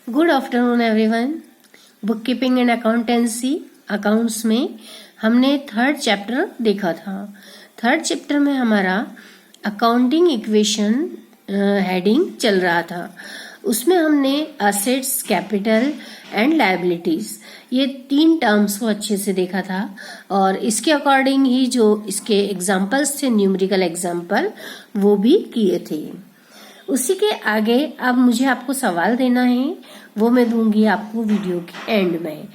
Good afternoon everyone. Book keeping and accountancy accounts में हमने third chapter देखा था। थर्ड चैप्टर में हमारा अकाउंटिंग इक्वेशन हेडिंग चल रहा था। उसमें हमने असेट्स, कैपिटल एंड लायबिलिटीज ये तीन टर्म्स को अच्छे से देखा था और इसके अकॉर्डिंग ही जो इसके एग्जाम्पल्स थे, न्यूमेरिकल एग्जाम्पल, वो भी किए थे। उसी के आगे अब मुझे आपको सवाल देना है, वो मैं दूंगी आपको वीडियो के एंड में।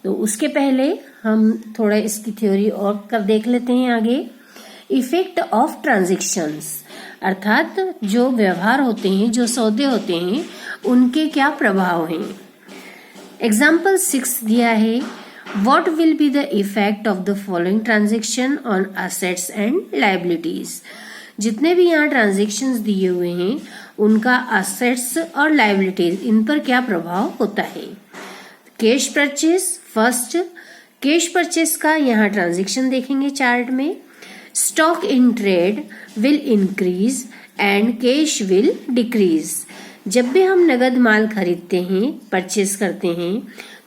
तो उसके पहले हम थोड़ा इसकी थ्योरी और कर देख लेते हैं आगे। इफेक्ट ऑफ ट्रांजैक्शंस, अर्थात जो व्यवहार होते हैं, जो सौदे होते हैं, उनके क्या प्रभाव हैं। एग्जाम्पल 6 दिया है, what will be the effect of the following transaction on assets and liabilities. जितने भी यहाँ ट्रांजेक्शन्स दिए हुए हैं उनका असेट्स और लायबिलिटीज इन पर क्या प्रभाव होता है। Cash purchase, first cash purchase का यहाँ ट्रांजेक्शन देखेंगे चार्ट में। Stock in trade will increase and cash will decrease. जब भी हम नगद माल खरीदते हैं, परचेस करते हैं,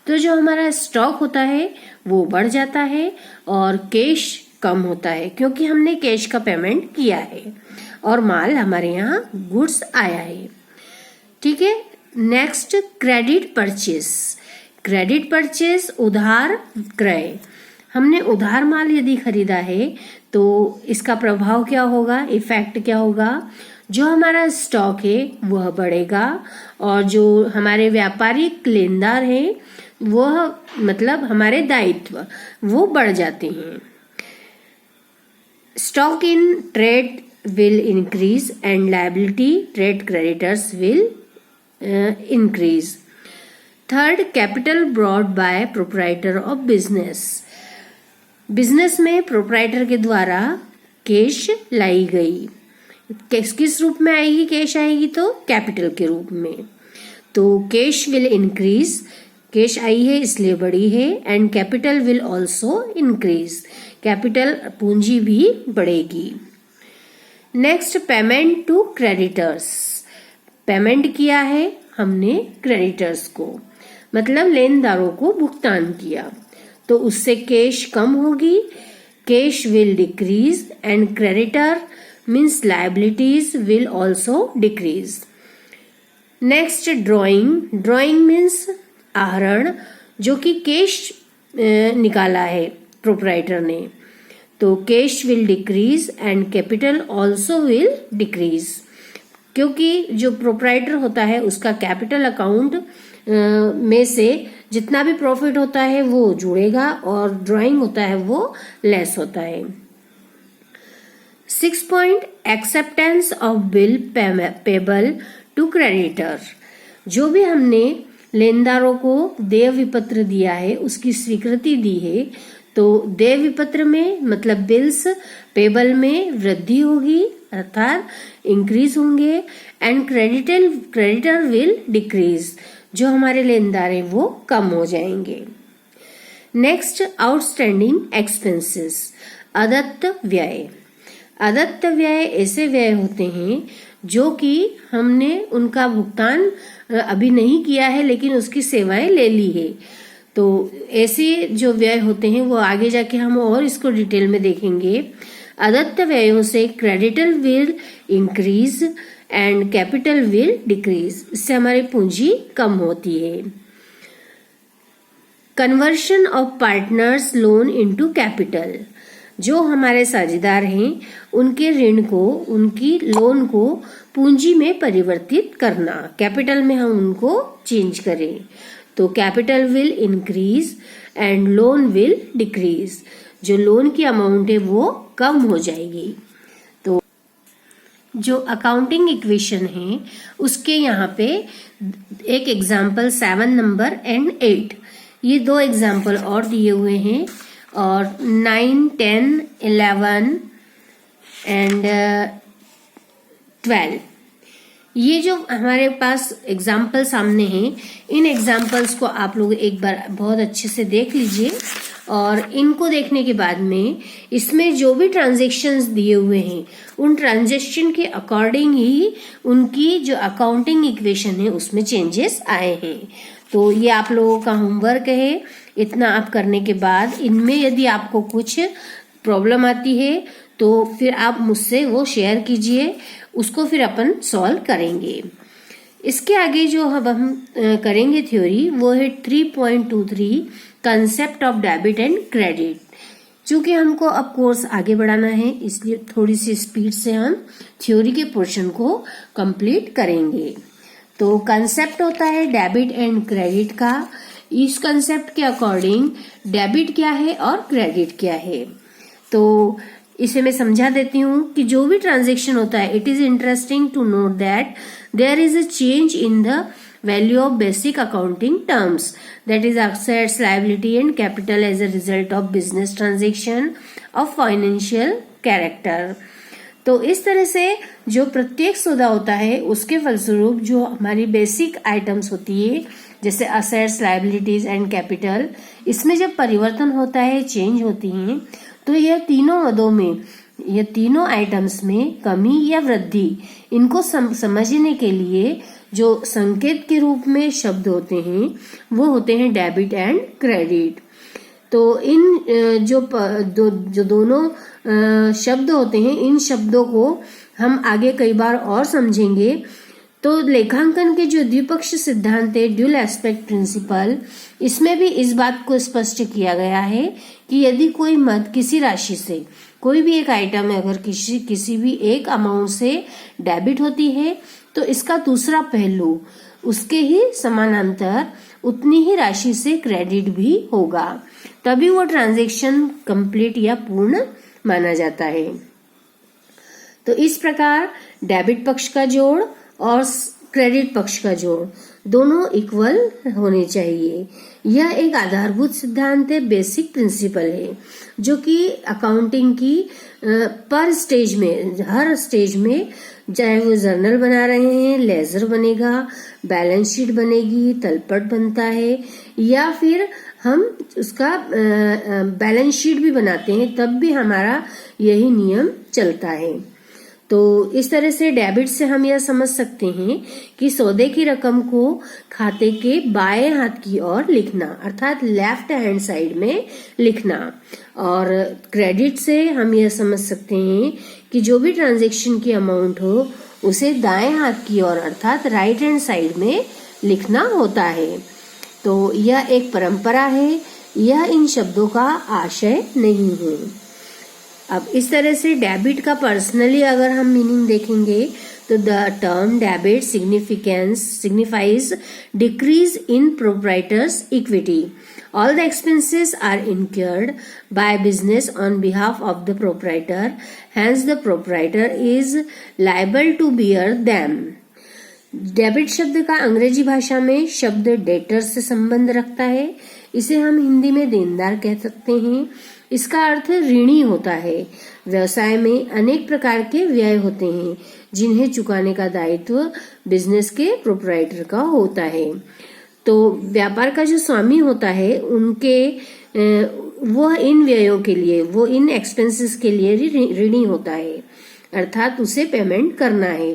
तो जो हमारा स्टॉक होता है वो बढ़ जाता है और कैश कम होता है, क्योंकि हमने कैश का पेमेंट किया है और माल हमारे यहाँ गुड्स आया है। ठीक है। Next, credit purchase. Credit purchase उधार क्रय। हमने उधार माल यदि खरीदा है तो इसका प्रभाव क्या होगा, इफेक्ट क्या होगा। जो हमारा स्टॉक है वह बढ़ेगा और जो हमारे व्यापारिक लेनदार हैं वह मतलब हमारे दायित्व वो बढ़ जाते हैं। Stock in trade will increase and liability trade creditors will increase. Third, capital brought by proprietor of business. Business में प्रोप्राइटर के द्वारा कैश लाई गई। किस रूप में आएगी कैश आएगी, तो कैपिटल के रूप में। तो कैश विल इंक्रीज, कैश आई है इसलिए बढ़ी है, and capital will also increase, capital पूंजी भी बढ़ेगी। Next, payment to creditors. Payment किया है हमने क्रेडिटर्स को, मतलब लेनदारों को भुगतान किया, तो उससे कैश कम होगी, cash will decrease and creditor means liabilities will also decrease. Next, drawing. Drawing means आहरण, जो कि कैश निकाला है प्रोप्राइटर ने, तो cash will decrease and capital also will decrease, क्योंकि जो प्रोप्राइटर होता है उसका कैपिटल अकाउंट में से जितना भी प्रॉफिट होता है वो जुड़ेगा और ड्राइंग होता है वो लेस होता है। 6 point, acceptance of bill payable to creditor. जो भी हमने लेनदारों को देय विपत्र दिया है उसकी स्वीकृति दी है, तो देय विपत्र में मतलब बिल्स पेबल में वृद्धि होगी, अर्थात इंक्रीज होंगे, एंड क्रेडिटर विल डिक्रीज, जो हमारे लेनदार हैं वो कम हो जाएंगे। नेक्स्ट, आउटस्टैंडिंग एक्सपेंसेस, अदत्त व्यय। अदत्त व्यय ऐसे व्यय होते हैं जो कि हमने उनका भुगतान अभी नहीं किया है लेकिन उसकी सेवाएं ले ली है, तो ऐसे जो व्यय होते हैं वो आगे जाके हम और इसको डिटेल में देखेंगे। अदत्त व्ययों से creditor will increase and capital will decrease, इससे हमारी पूंजी कम होती है। Conversion of partners loan into capital. जो हमारे साझेदार हैं उनके ऋण को, उनकी लोन को पूंजी में परिवर्तित करना, कैपिटल में हम उनको चेंज करें, तो capital will increase and loan will decrease, जो लोन की अमाउंट है वो कम हो जाएगी। तो जो अकाउंटिंग इक्वेशन है उसके यहाँ पे एक एग्जाम्पल 7 नंबर एंड 8, ये 2 एग्जाम्पल और दिए हुए हैं, और 9, 10, 11 एंड 12 ये जो हमारे पास एग्जाम्पल सामने हैं, इन एग्जाम्पल्स को आप लोग एक बार बहुत अच्छे से देख लीजिए और इनको देखने के बाद में इसमें जो भी ट्रांजैक्शंस दिए हुए हैं उन ट्रांजैक्शन के अकॉर्डिंग ही उनकी जो अकाउंटिंग इक्वेशन है उसमें चेंजेस आए हैं। तो ये आप लोगों का होमवर्क है। इतना आप करने के बाद इनमें यदि आपको कुछ प्रॉब्लम आती है तो फिर आप मुझसे वो शेयर कीजिए, उसको फिर अपन सॉल्व करेंगे। इसके आगे जो अब हम करेंगे थ्योरी वो है 3.23 concept of debit and credit. चूंकि हमको अब कोर्स आगे बढ़ाना है इसलिए थोड़ी सी स्पीड से हम थ्योरी के पोर्शन को कंप्लीट करेंगे। तो कंसेप्ट होता है डेबिट एंड क्रेडिट का। इस कंसेप्ट के अकॉर्डिंग डेबिट क्या है और क्रेडिट क्या है, तो इसे मैं समझा देती हूँ कि जो भी ट्रांजैक्शन होता है, it is interesting to note that there is a change in the value of basic accounting terms, that is assets, liability and capital as a result of business transaction of financial character। तो इस तरह से जो प्रत्येक सौदा होता है उसके फलस्वरूप जो हमारी बेसिक आइटम्स होती है जैसे असेट्स, लाइबिलिटीज एंड कैपिटल, इसमें जब परिवर्तन होता है, चेंज होती हैं, तो यह तीनों मदों में, यह तीनों आइटम्स में कमी या वृद्धि, इनको समझने के लिए जो संकेत के रूप में शब्द होते हैं वो होते हैं डेबिट एंड क्रेडिट। तो इन जो दोनों शब्द होते हैं, इन शब्दों को हम आगे कई बार और समझेंगे। तो लेखांकन के जो द्विपक्षीय सिद्धांत है, ड्यूल एस्पेक्ट प्रिंसिपल, इसमें भी इस बात को स्पष्ट किया गया है कि यदि कोई मद किसी राशि से, कोई भी एक आइटम अगर किसी भी एक अमाउंट से डेबिट होती है तो इसका दूसरा पहलू उसके ही समानांतर उतनी ही राशि से क्रेडिट भी होगा, तभी वो ट्रांजैक्शन कंप्लीट या पूर्ण माना जाता है। तो इस प्रकार डेबिट पक्ष का जोड़ और क्रेडिट पक्ष का जोड़ दोनों इक्वल होने चाहिए। यह एक आधारभूत सिद्धांत है, बेसिक प्रिंसिपल है, जो कि अकाउंटिंग की पर स्टेज में, हर स्टेज में, चाहे वो जर्नल बना रहे हैं, लेजर बनेगा, बैलेंस शीट बनेगी, तलपट बनता है, या फिर हम उसका बैलेंस शीट भी बनाते हैं, तब भी हमारा यही नियम चलता है। तो इस तरह से डेबिट से हम यह समझ सकते हैं कि सौदे की रकम को खाते के बाएं हाथ की ओर लिखना, अर्थात लेफ्ट हैंड साइड में लिखना। और क्रेडिट से हम यह समझ सकते हैं कि जो भी ट्रांजैक्शन की अमाउंट हो उसे दाएं हाथ की ओर अर्थात राइट हैंड साइड में लिखना होता है। तो यह एक परंपरा है, यह इन शब्दों का आशय नहीं है। अब इस तरह से डेबिट का पर्सनली अगर हम मीनिंग देखेंगे तो the term debit signifies decrease in proprietor's equity. All the expenses are incurred by business on behalf of the proprietor, hence the proprietor is liable to bear them. Debit शब्द का अंग्रेजी भाषा में शब्द डेटर से संबंध रखता है, इसे हम हिंदी में देनदार कह सकते हैं। इसका अर्थ ऋणी होता है। व्यवसाय में अनेक प्रकार के व्यय होते हैं जिन्हें चुकाने का दायित्व बिजनेस के प्रोप्राइटर का होता है। तो व्यापार का जो स्वामी होता है उनके वो इन व्ययों के लिए, वो इन एक्सपेंसेस के लिए ऋणी होता है, अर्थात उसे पेमेंट करना है।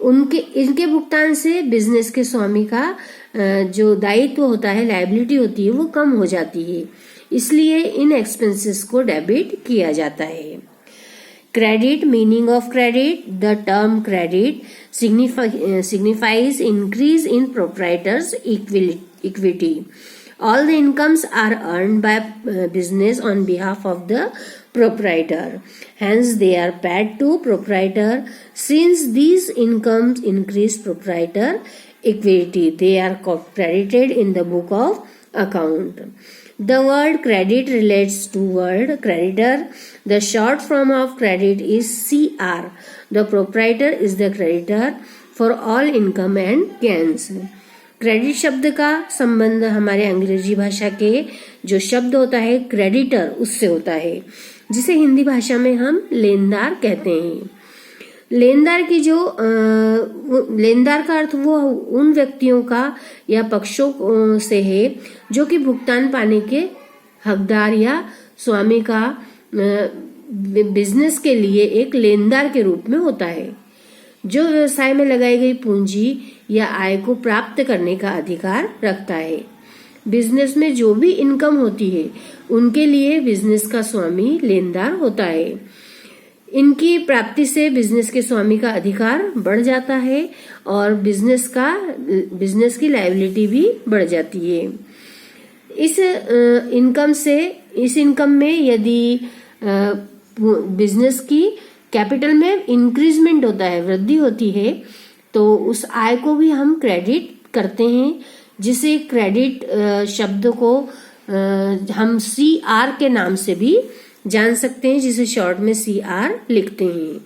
इनके भुगतान से बिजनेस के स्वामी का जो दायित्व होता है, लायबिलिटी होती है, वो कम हो जाती है, इसलिए इन एक्सपेंसेस को डेबिट किया जाता है। Credit, meaning of credit, the term credit signifies increase in proprietor's equity. All the incomes are earned by business on behalf of the proprietor. Hence, they are paid to proprietor. Since these incomes increase proprietor equity, they are credited in the book of account. The word credit relates to word creditor. The short form of credit is CR. The proprietor is the creditor for all income and gains. Credit शब्द का संबंध हमारे अंग्रेजी भाषा के जो शब्द होता है क्रेडिटर, उससे होता है, जिसे हिंदी भाषा में हम लेनदार कहते हैं। लेनदार का अर्थ वो उन व्यक्तियों का या पक्षों से है जो कि भुगतान पाने के हकदार या स्वामी का बिजनेस के लिए एक लेनदार के रूप में होता है, जो व्यवसाय में लगाई गई पूंजी या आय को प्राप्त करने का अधिकार रखता है। बिजनेस में जो भी इनकम होती है उनके लिए बिजनेस का स्वामी लेनदार होता है। इनकी प्राप्ति से बिजनेस के स्वामी का अधिकार बढ़ जाता है और बिजनेस की लायबिलिटी भी बढ़ जाती है। इस इनकम में यदि बिजनेस की कैपिटल में इंक्रीजमेंट होता है, वृद्धि होती है, तो उस आय को भी हम क्रेडिट करते हैं, जिसे क्रेडिट शब्द को हम CR के नाम से भी जान सकते हैं, जिसे शॉर्ट में CR लिखते हैं।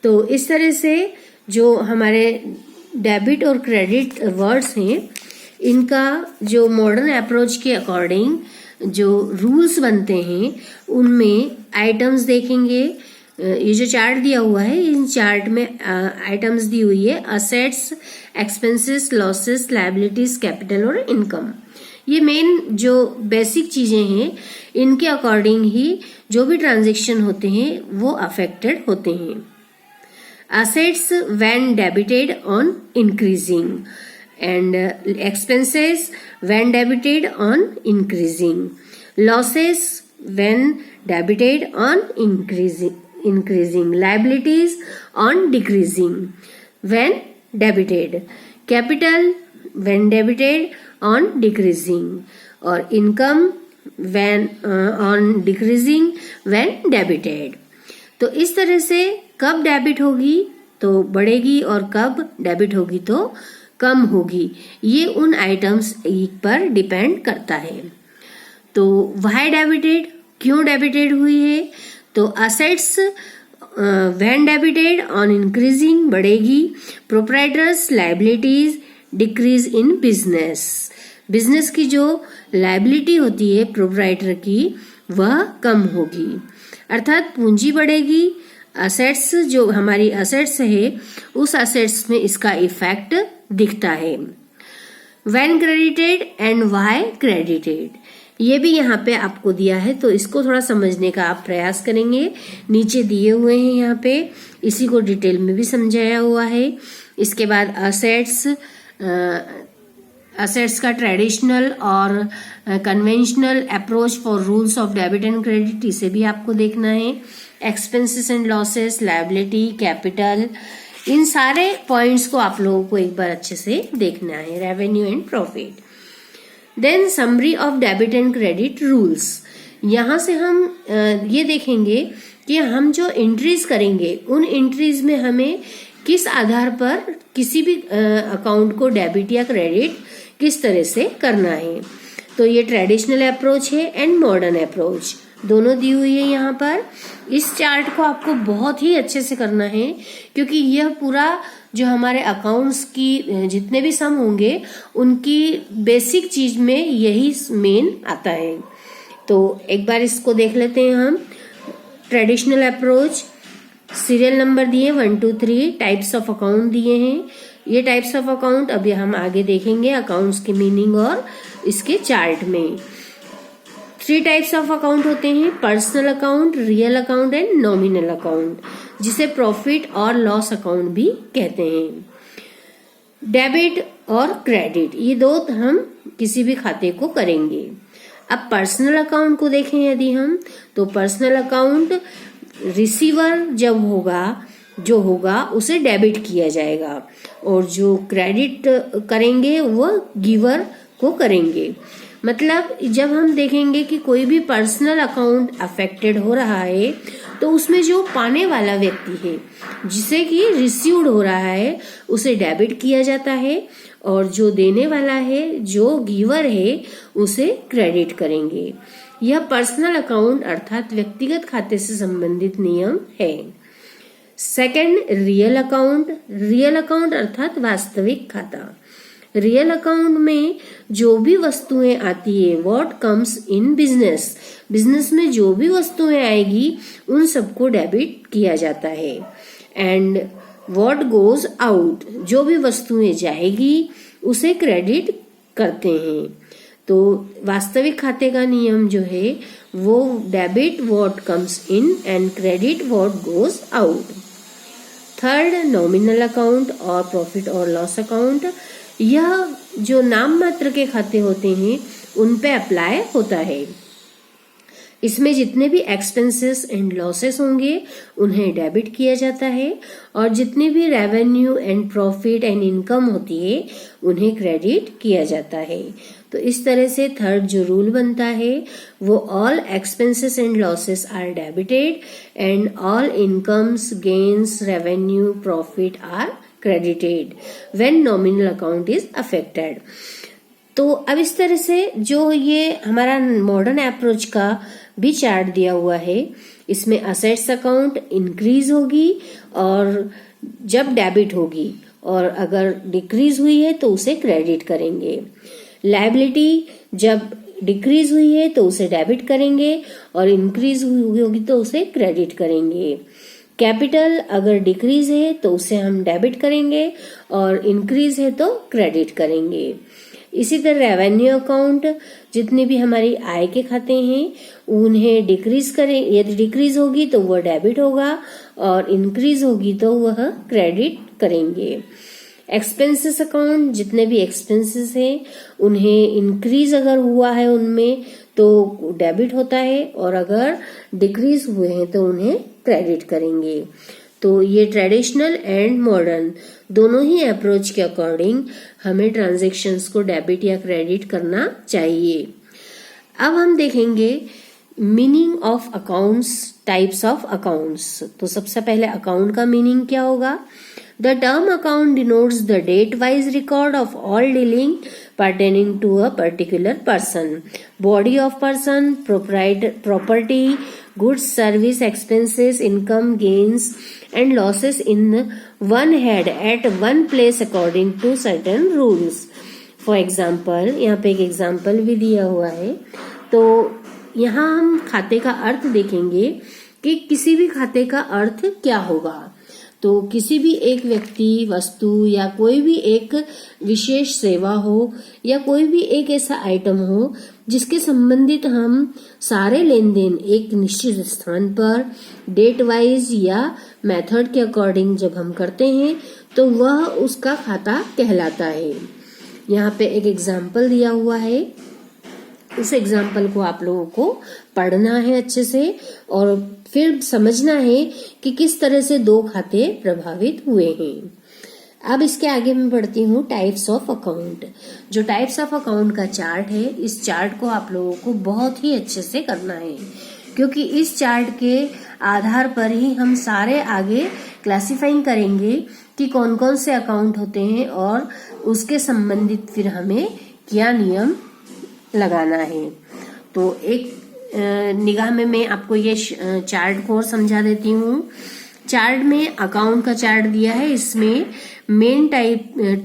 तो इस तरह से जो हमारे डेबिट और क्रेडिट वर्ड्स हैं, इनका जो मॉडर्न अप्रोच के अकॉर्डिंग जो रूल्स बनते हैं उनमें आइटम्स देखेंगे। ये जो चार्ट दिया हुआ है, इन चार्ट में आइटम्स दी हुई है, assets, expenses, losses, liabilities, capital और इनकम। ये मेन जो बेसिक चीजें हैं, इनके अकॉर्डिंग ही जो भी ट्रांजेक्शन होते हैं वो अफेक्टेड होते हैं। Assets when debited on increasing and expenses when debited on increasing, losses when debited on increasing, liabilities on decreasing when debited, capital when debited on decreasing, or income when on decreasing when debited। तो इस तरह से कब debit होगी तो बढ़ेगी और कब डेबिट होगी तो कम होगी, ये उन आइटम्स पर डिपेंड करता है। तो व्हाई डेबिटेड, क्यों डेबिटेड हुई है, तो assets when debited on increasing बढ़ेगी, proprietors liabilities decrease in business की जो लायबिलिटी होती है प्रोप्राइटर की वह कम होगी, अर्थात पूंजी बढ़ेगी। असेट्स जो हमारी असेट्स है उस असेट्स में इसका इफेक्ट दिखता है। When credited and why credited, ये भी यहाँ पे आपको दिया है, तो इसको थोड़ा समझने का आप प्रयास करेंगे। नीचे दिए हुए हैं यहाँ पे, इसी को डिटेल में भी समझाया हुआ है। इसके बाद असेट्स का ट्रेडिशनल और conventional approach for rules of debit and credit, इसे भी आपको देखना है। Expenses and losses, liability, capital, इन सारे पॉइंट्स को आप लोगों को एक बार अच्छे से देखना है। Revenue and profit. Then summary of debit and credit rules, यहाँ से हम ये देखेंगे कि हम जो एंट्रीज करेंगे उन एंट्रीज में हमें किस आधार पर किसी भी अकाउंट को डेबिट या क्रेडिट किस तरह से करना है। तो ये ट्रेडिशनल अप्रोच है एंड मॉडर्न अप्रोच, दोनों दी हुई है यहाँ पर। इस चार्ट को आपको बहुत ही अच्छे से करना है, क्योंकि यह पूरा जो हमारे अकाउंट्स की जितने भी सम होंगे उनकी बेसिक चीज में यही मेन आता है। तो एक बार इसको देख लेते हैं हम। ट्रेडिशनल अप्रोच, सीरियल नंबर दिए 1 2 3, टाइप्स ऑफ अकाउंट दिए हैं। ये टाइप्स ऑफ अकाउंट अभी हम आगे देखेंगे अकाउंट्स की मीनिंग और इसके चार्ट में। 3 टाइप्स ऑफ अकाउंट होते हैं, personal account, real account and nominal account, जिसे प्रॉफिट और लॉस अकाउंट भी कहते हैं। डेबिट और क्रेडिट, ये दो हम किसी भी खाते को करेंगे। अब पर्सनल अकाउंट को देखें यदि हम, तो पर्सनल अकाउंट रिसीवर जो होगा उसे डेबिट किया जाएगा, और जो क्रेडिट करेंगे वो गिवर को करेंगे। मतलब जब हम देखेंगे कि कोई भी पर्सनल अकाउंट अफेक्टेड हो रहा है तो उसमें जो पाने वाला व्यक्ति है, जिसे कि रिसीव्ड हो रहा है, उसे डेबिट किया जाता है, और जो देने वाला है, जो गिवर है, उसे क्रेडिट करेंगे। यह पर्सनल अकाउंट अर्थात व्यक्तिगत खाते से संबंधित नियम है। सेकंड, रियल अकाउंट अर्थात वास्तविक खाता। रियल अकाउंट में जो भी वस्तुएं आती है, व्हाट कम्स इन बिजनेस में जो भी वस्तुएं आएगी उन सबको डेबिट किया जाता है। एंड व्हाट गोज आउट, जो भी वस्तुएं जाएगी उसे क्रेडिट करते हैं। तो वास्तविक खाते का नियम जो है वो debit what comes in and credit what goes out. Third, nominal account और प्रॉफिट और लॉस अकाउंट, यह जो नाम मात्र के खाते होते हैं उन पे अप्लाई होता है। इसमें जितने भी एक्सपेंसेस एंड लॉसेस होंगे उन्हें डेबिट किया जाता है और जितनी भी revenue and profit and income होती है उन्हें क्रेडिट किया जाता है। तो इस तरह से थर्ड जो रूल बनता है वो all expenses and losses are debited and all incomes gains revenue profit are credited when nominal account is affected. तो अब इस तरह से जो ये हमारा मॉडर्न अप्रोच का भी चार्ट दिया हुआ है, इसमें असेट्स अकाउंट इंक्रीज होगी और जब डेबिट होगी, और अगर डिक्रीज हुई है तो उसे क्रेडिट करेंगे। लायबिलिटी जब डिक्रीज हुई है तो उसे डेबिट करेंगे और इंक्रीज हुई होगी तो उसे क्रेडिट करेंगे। कैपिटल अगर डिक्रीज है तो उसे हम डेबिट करेंगे और इंक्रीज है तो क्रेडिट करेंगे। इसी तरह रेवेन्यू अकाउंट, जितने भी हमारी आय के खाते हैं उन्हें डिक्रीज करें, यदि डिक्रीज होगी तो वह डेबिट होगा और इंक्रीज होगी तो वह क्रेडिट करेंगे। एक्सपेंसेस अकाउंट, जितने भी एक्सपेंसेस हैं उन्हें इंक्रीज अगर हुआ है उनमें तो डेबिट होता है और अगर डिक्रीज हुए हैं तो उन्हें क्रेडिट करेंगे। तो ये ट्रेडिशनल एंड मॉडर्न दोनों ही अप्रोच के अकॉर्डिंग हमें ट्रांजैक्शंस को डेबिट या क्रेडिट करना चाहिए। अब हम देखेंगे meaning of accounts, types of accounts. तो सबसे पहले अकाउंट का मीनिंग क्या होगा? The term account denotes the date-wise record of all dealing pertaining to a particular person, body of person, property, goods, service, expenses, income, gains, and losses in one head at one place according to certain rules. For example, यहाँ पे एक example भी दिया हुआ है। तो यहाँ हम खाते का अर्थ देखेंगे कि किसी भी खाते का अर्थ क्या होगा। तो किसी भी एक व्यक्ति, वस्तु या कोई भी एक विशेष सेवा हो या कोई भी एक ऐसा आइटम हो जिसके संबंधित हम सारे लेन देन एक निश्चित स्थान पर डेट वाइज या मेथड के अकॉर्डिंग जब हम करते हैं तो वह उसका खाता कहलाता है। यहाँ पे एक एग्जाम्पल दिया हुआ है, उस एग्जाम्पल को आप लोगों को पढ़ना है अच्छे से और फिर समझना है कि किस तरह से दो खाते प्रभावित हुए हैं। अब इसके आगे मैं बढ़ती हूँ टाइप्स ऑफ अकाउंट। जो टाइप्स ऑफ अकाउंट का चार्ट है, इस चार्ट को आप लोगों को बहुत ही अच्छे से करना है क्योंकि इस चार्ट के आधार पर ही हम सारे आगे क्लासिफाइंग करेंगे कि कौन कौन से अकाउंट होते हैं और उसके संबंधित फिर हमें क्या नियम लगाना है। तो एक निगाह में मैं आपको ये चार्ट को समझा देती हूँ। चार्ट में अकाउंट का चार्ट दिया है, इसमें main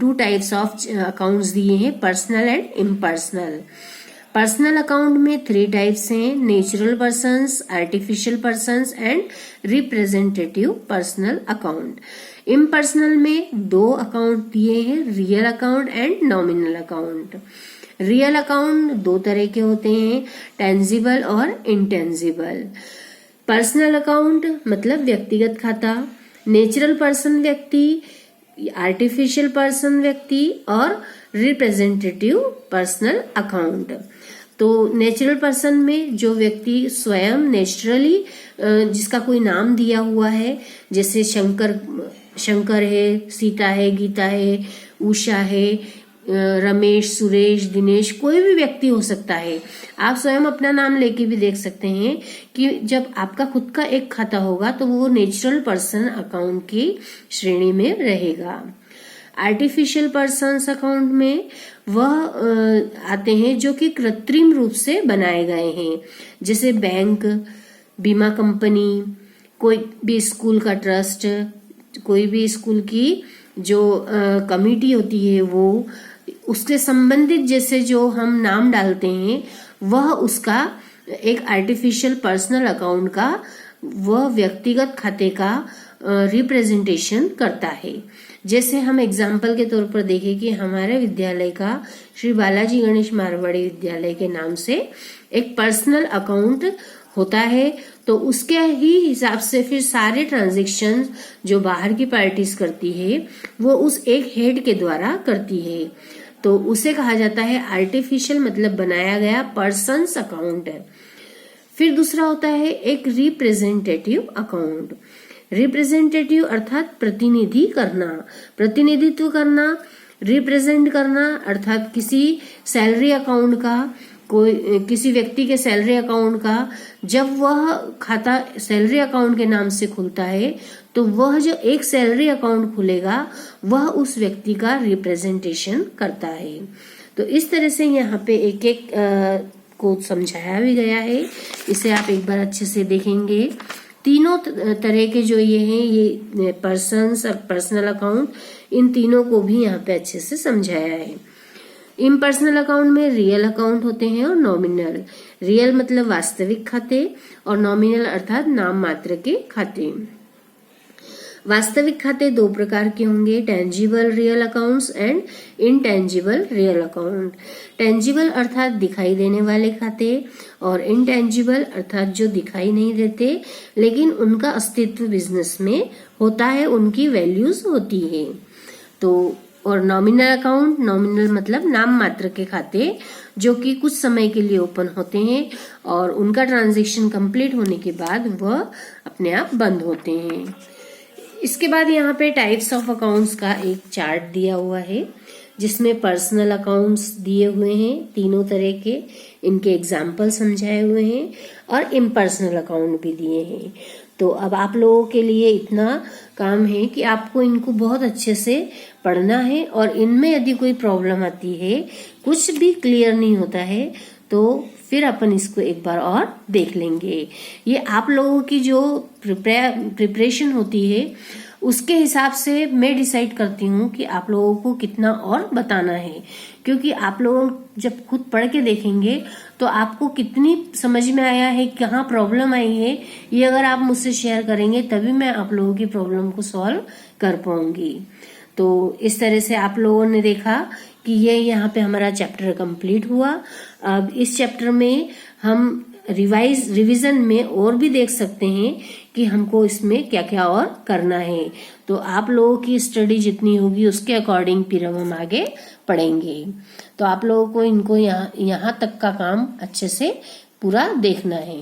two types of accounts दिए हैं, personal and impersonal. Personal account में 3 टाइप्स हैं, natural persons, artificial persons and representative personal account. Impersonal में 2 अकाउंट दिए हैं, real account and nominal account. Real account 2 तरह के होते हैं, टेंजिबल और इंटेंजिबल। पर्सनल अकाउंट मतलब व्यक्तिगत खाता, नेचुरल पर्सन व्यक्ति, आर्टिफिशियल पर्सन व्यक्ति और रिप्रेजेंटेटिव पर्सनल अकाउंट। तो नेचुरल पर्सन में जो व्यक्ति स्वयं नेचुरली जिसका कोई नाम दिया हुआ है, जैसे शंकर है, सीता है, गीता है, उषा है, रमेश, सुरेश, दिनेश, कोई भी व्यक्ति हो सकता है। आप स्वयं अपना नाम लेके भी देख सकते हैं कि जब आपका खुद का एक खाता होगा तो वो नेचुरल पर्सन अकाउंट की श्रेणी में रहेगा। आर्टिफिशियल पर्सन्स अकाउंट में वह आते हैं जो कि कृत्रिम रूप से बनाए गए हैं, जैसे बैंक, बीमा कंपनी, कोई भी स्कूल का ट्रस्ट, कोई भी स्कूल की जो कमिटी होती है वो, उसके संबंधित जैसे जो हम नाम डालते हैं वह उसका एक आर्टिफिशियल पर्सनल अकाउंट का, वह व्यक्तिगत खाते का रिप्रेजेंटेशन करता है। जैसे हम एग्जाम्पल के तौर पर देखें कि हमारे विद्यालय का श्री बालाजी गणेश मारवाड़ी विद्यालय के नाम से एक पर्सनल अकाउंट होता है, तो उसके ही हिसाब से फिर सारे ट्रांजैक्शन जो बाहर की पार्टीज करती है वो उस एक हेड के द्वारा करती है, तो उसे कहा जाता है आर्टिफिशियल मतलब बनाया गया पर्सन्स अकाउंट। फिर दूसरा होता है एक रिप्रेजेंटेटिव अकाउंट। रिप्रेजेंटेटिव अर्थात प्रतिनिधि करना, प्रतिनिधित्व करना, रिप्रेजेंट करना अर्थात किसी सैलरी अकाउंट का, कोई किसी व्यक्ति के सैलरी अकाउंट का जब वह खाता सैलरी अकाउंट के नाम से खुलता है तो वह जो एक सैलरी अकाउंट खुलेगा वह उस व्यक्ति का रिप्रेजेंटेशन करता है। तो इस तरह से यहाँ पे एक एक को समझाया भी गया है, इसे आप एक बार अच्छे से देखेंगे। तीनों तरह के जो ये हैं ये पर्सन्स और पर्सनल अकाउंट, इन तीनों को भी यहाँ पे अच्छे से समझाया है। इम्पर्सनल अकाउंट में रियल अकाउंट होते हैं और नॉमिनल। रियल मतलब वास्तविक खाते और नॉमिनल अर्थात नाम मात्र के खाते। वास्तविक खाते दो प्रकार के होंगे, tangible real accounts and intangible real account. Tangible अर्थात दिखाई देने वाले खाते और इनटेंजिबल अर्थात जो दिखाई नहीं देते लेकिन उनका अस्तित्व बिजनेस में होता है, उनकी वैल्यूज होती है। तो और नॉमिनल अकाउंट, नॉमिनल मतलब नाम मात्र के खाते जो कि कुछ समय के लिए ओपन होते हैं और उनका ट्रांजैक्शन कंप्लीट होने के बाद वह अपने आप बंद होते हैं। इसके बाद यहाँ पे टाइप्स ऑफ अकाउंट्स का एक चार्ट दिया हुआ है जिसमें पर्सनल अकाउंट्स दिए हुए हैं तीनों तरह के, इनके एग्जाम्पल समझाए हुए हैं और इम्पर्सनल अकाउंट भी दिए हैं। तो अब आप लोगों के लिए इतना काम है कि आपको इनको बहुत अच्छे से पढ़ना है और इनमें यदि कोई प्रॉब्लम आती है, कुछ भी क्लियर नहीं होता है, तो फिर अपन इसको एक बार और देख लेंगे। ये आप लोगों की जो प्रिपरेशन होती है उसके हिसाब से मैं डिसाइड करती हूँ कि आप लोगों को कितना और बताना है, क्योंकि आप लोग जब खुद पढ़ के देखेंगे तो आपको कितनी समझ में आया है, कहाँ प्रॉब्लम आई है, ये अगर आप मुझसे शेयर करेंगे तभी मैं आप लोगों की प्रॉब्लम को सॉल्व कर पाऊंगी। तो इस तरह से आप लोगों ने देखा कि ये यहाँ पे हमारा चैप्टर कंप्लीट हुआ। अब इस चैप्टर में हम रिवीजन में और भी देख सकते हैं कि हमको इसमें क्या क्या और करना है। तो आप लोगों की स्टडी जितनी होगी उसके अकॉर्डिंग फिर हम आगे पढ़ेंगे। तो आप लोगों को इनको यहाँ तक का काम अच्छे से पूरा देखना है।